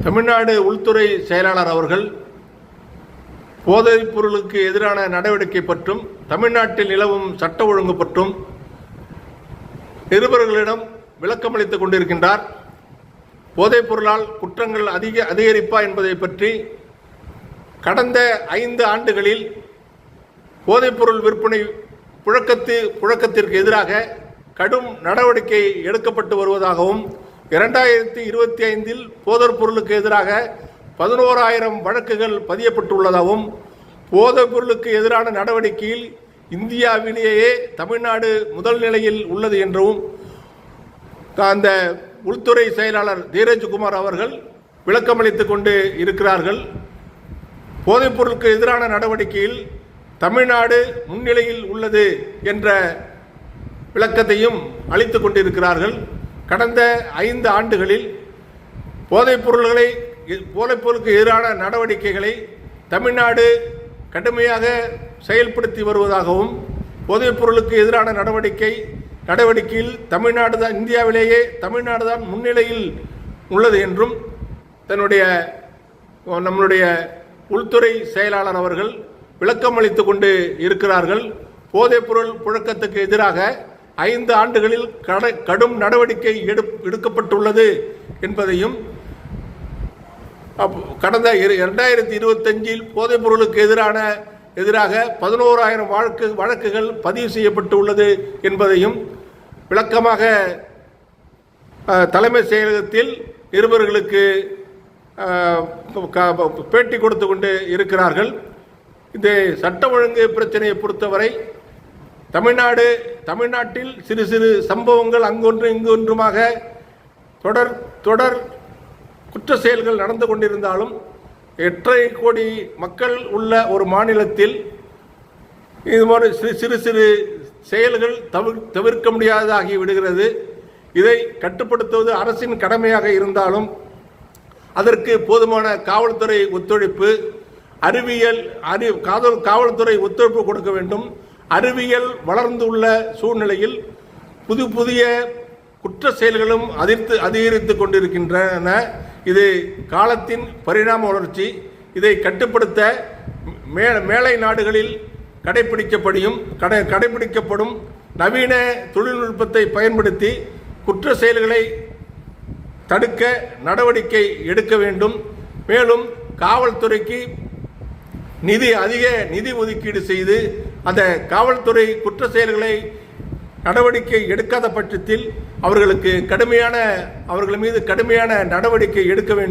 தமிழ்நாடு உள்துறை செயலாளர் அவர்கள் போதைப் பொருளுக்கு எதிரான நடவடிக்கை பற்றும் தமிழ்நாட்டில் நிலவும் சட்ட ஒழுங்கு பற்றும் நிருபர்களிடம் விளக்கமளித்துக் கொண்டிருக்கின்றார். போதைப் பொருளால் குற்றங்கள் அதிகரிப்பா என்பதை பற்றி கடந்த 5 ஆண்டுகளில் போதைப்பொருள் விற்பனை புழக்கத்திற்கு எதிராக கடும் நடவடிக்கை எடுக்கப்பட்டு வருவதாகவும் 2025 போதைப் பொருளுக்கு எதிராக 11,000 வழக்குகள் பதியப்பட்டுள்ளதாகவும் போதைப் பொருளுக்கு எதிரான நடவடிக்கையில் இந்தியாவிலேயே தமிழ்நாடு முதல் நிலையில் உள்ளது என்றும் அந்த உள்துறை செயலாளர் தீரஜ்குமார் அவர்கள் விளக்கமளித்துக் கொண்டு இருக்கிறார்கள். போதைப் பொருளுக்கு எதிரான நடவடிக்கையில் தமிழ்நாடு முன்னிலையில் உள்ளது என்ற விளக்கத்தையும் அளித்துக் கொண்டிருக்கிறார்கள். கடந்த 5 ஆண்டுகளில் போதைப் பொருளுக்கு எதிரான நடவடிக்கைகளை தமிழ்நாடு கடுமையாக செயல்படுத்தி வருவதாகவும் போதைப் பொருளுக்கு எதிரான நடவடிக்கையில் தமிழ்நாடு தான் இந்தியாவிலேயே தமிழ்நாடு தான் முன்னிலையில் உள்ளது என்றும் நம்முடைய உள்துறை செயலாளர் அவர்கள் விளக்கம் அளித்துக் கொண்டு இருக்கிறார்கள். போதைப் பொருள் புழக்கத்துக்கு எதிராக 5 ஆண்டுகளில் கடும் நடவடிக்கை எடுக்கப்பட்டுள்ளது என்பதையும் கடந்த 2025 போதைப் பொருளுக்கு எதிராக 11,000 வழக்குகள் பதிவு செய்யப்பட்டுள்ளது என்பதையும் விளக்கமாக தலைமை செயலகத்தில் நிருபர்களுக்கு பேட்டி கொடுத்து கொண்டு இருக்கிறார்கள். இந்த சட்ட ஒழுங்கு பிரச்சனையை பொறுத்தவரை தமிழ்நாட்டில் சிறு சிறு சம்பவங்கள் அங்கொன்று இங்கொன்றுமாக தொடர் குற்ற செயல்கள் நடந்து கொண்டிருந்தாலும் 8.5 கோடி மக்கள் உள்ள ஒரு மாநிலத்தில் இது மாதிரி சிறு சிறு செயல்கள் தவிர்க்க முடியாததாகி விடுகிறது. இதை கட்டுப்படுத்துவது அரசின் கடமையாக இருந்தாலும் அதற்கு போதுமான காவல்துறை ஒத்துழைப்பு காவல்துறை ஒத்துழைப்பு கொடுக்க வேண்டும். அறிவியல் வளர்ந்துள்ள சூழ்நிலையில் புதிய குற்ற செயல்களும் அதிகரித்து கொண்டிருக்கின்றன. இது காலத்தின் பரிணாம வளர்ச்சி. இதை கட்டுப்படுத்த மேலை நாடுகளில் கடைபிடிக்கப்படும் நவீன தொழில்நுட்பத்தை பயன்படுத்தி குற்ற செயல்களை தடுக்க நடவடிக்கை எடுக்க வேண்டும். மேலும் காவல்துறைக்கு அதிக நிதி ஒதுக்கீடு செய்து அந்த காவல்துறை குற்ற செயல்களை நடவடிக்கை எடுக்காத பட்சத்தில் அவர்கள் மீது கடுமையான நடவடிக்கை எடுக்க வேண்டும்.